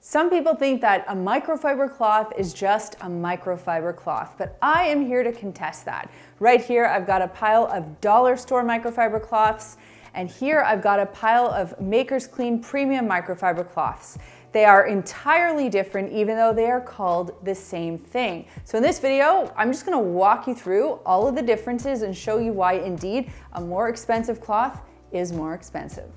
Some people think that a microfiber cloth is just a microfiber cloth, but I am here to contest that. Right here, I've got a pile of dollar store microfiber cloths, and here I've got a pile of Maker's Clean premium microfiber cloths. They are entirely different, even though they are called the same thing. So in this video, I'm just gonna walk you through all of the differences and show you why indeed a more expensive cloth is more expensive.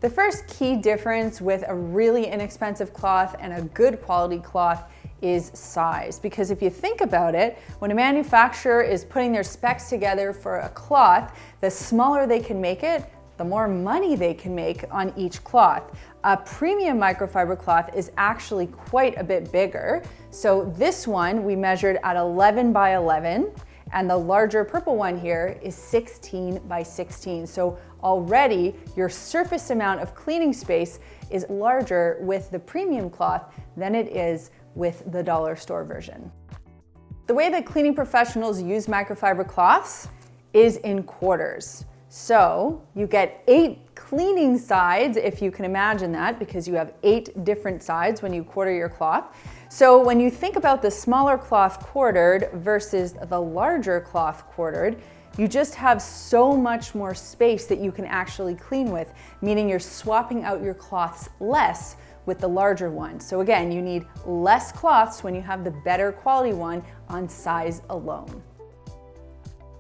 The first key difference with a really inexpensive cloth and a good quality cloth is size. Because if you think about it, when a manufacturer is putting their specs together for a cloth, the smaller they can make it, the more money they can make on each cloth. A premium microfiber cloth is actually quite a bit bigger. So this one we measured at 11 by 11. And the larger purple one here is 16 by 16. So already your surface amount of cleaning space is larger with the premium cloth than it is with the dollar store version. The way that cleaning professionals use microfiber cloths is in quarters. So you get 8 cleaning sides, if you can imagine that, because you have 8 different sides when you quarter your cloth. So when you think about the smaller cloth quartered versus the larger cloth quartered, you just have so much more space that you can actually clean with, meaning you're swapping out your cloths less with the larger one. So again, you need less cloths when you have the better quality one on size alone.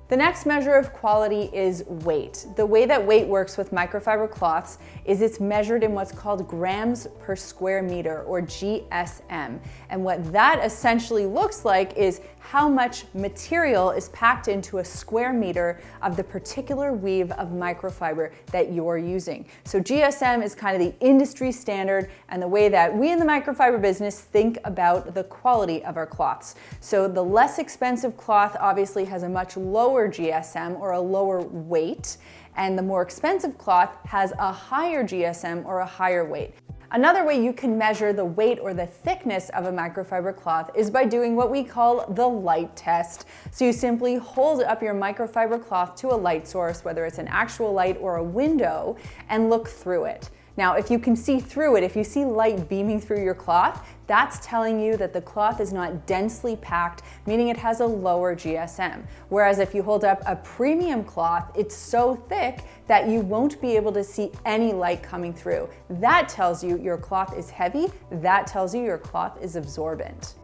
The next measure of quality is weight. The way that weight works with microfiber cloths is it's measured in what's called grams per square meter, or GSM. And what that essentially looks like is how much material is packed into a square meter of the particular weave of microfiber that you're using. So GSM is kind of the industry standard and the way that we in the microfiber business think about the quality of our cloths. So the less expensive cloth obviously has a much lower GSM, or a lower weight, and the more expensive cloth has a higher GSM, or a higher weight. Another way you can measure the weight or the thickness of a microfiber cloth is by doing what we call the light test. So you simply hold up your microfiber cloth to a light source, whether it's an actual light or a window, and look through it. Now, if you can see through it, if you see light beaming through your cloth, that's telling you that the cloth is not densely packed, meaning it has a lower GSM. Whereas if you hold up a premium cloth, it's so thick that you won't be able to see any light coming through. That tells you your cloth is heavy. That tells you your cloth is absorbent.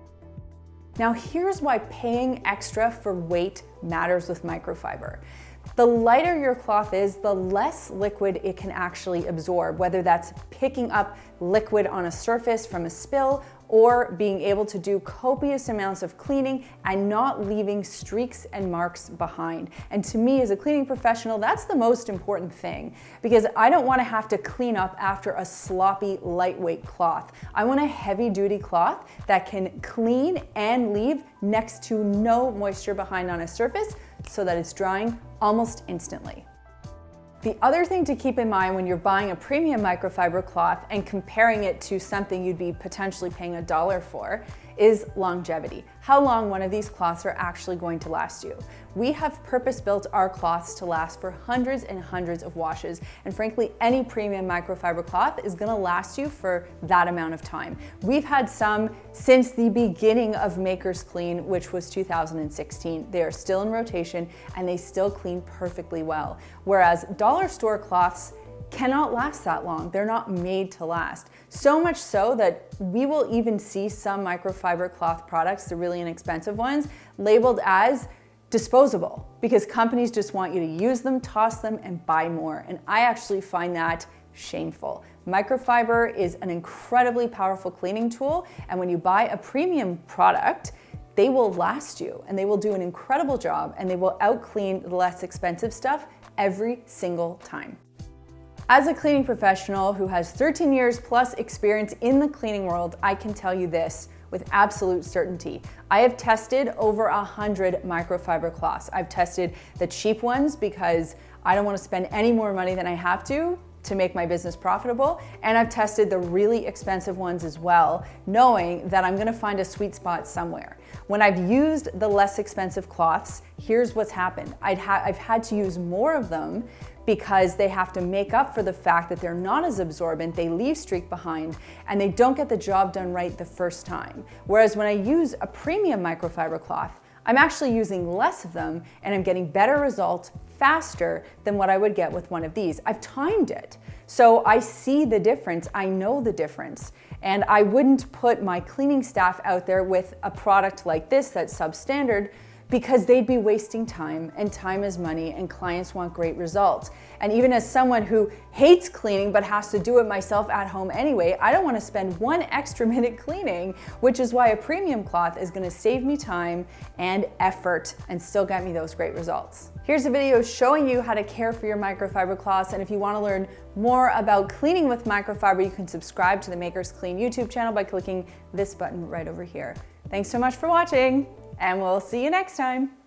Now, here's why paying extra for weight matters with microfiber. The lighter your cloth is, the less liquid it can actually absorb, whether that's picking up liquid on a surface from a spill or being able to do copious amounts of cleaning and not leaving streaks and marks behind. And to me, as a cleaning professional, that's the most important thing, because I don't want to have to clean up after a sloppy, lightweight cloth. I want a heavy-duty cloth that can clean and leave next to no moisture behind on a surface so that it's drying almost instantly. The other thing to keep in mind when you're buying a premium microfiber cloth and comparing it to something you'd be potentially paying $1 for is longevity. How long one of these cloths are actually going to last you. We have purpose-built our cloths to last for hundreds and hundreds of washes, and frankly, any premium microfiber cloth is gonna last you for that amount of time. We've had some since the beginning of Maker's Clean, which was 2016. They are still in rotation and they still clean perfectly well. Whereas dollar store cloths cannot last that long. They're not made to last. So much so that we will even see some microfiber cloth products, the really inexpensive ones, labeled as disposable, because companies just want you to use them, toss them, and buy more. And I actually find that shameful. Microfiber is an incredibly powerful cleaning tool, and when you buy a premium product, they will last you and they will do an incredible job, and they will out-clean the less expensive stuff every single time. As a cleaning professional who has 13 years plus experience in the cleaning world, I can tell you this with absolute certainty. I have tested over 100 microfiber cloths. I've tested the cheap ones because I don't want to spend any more money than I have to make my business profitable. And I've tested the really expensive ones as well, knowing that I'm gonna find a sweet spot somewhere. When I've used the less expensive cloths, here's what's happened. I've had to use more of them because they have to make up for the fact that they're not as absorbent, they leave streak behind, and they don't get the job done right the first time. Whereas when I use a premium microfiber cloth, I'm actually using less of them and I'm getting better results faster than what I would get with one of these. I've timed it, so I see the difference, I know the difference, and I wouldn't put my cleaning staff out there with a product like this that's substandard, because they'd be wasting time, and time is money, and clients want great results. And even as someone who hates cleaning but has to do it myself at home anyway, I don't want to spend 1 extra minute cleaning, which is why a premium cloth is going to save me time and effort and still get me those great results. Here's a video showing you how to care for your microfiber cloths, and if you want to learn more about cleaning with microfiber, you can subscribe to the Makers Clean YouTube channel by clicking this button right over here. Thanks so much for watching, and we'll see you next time.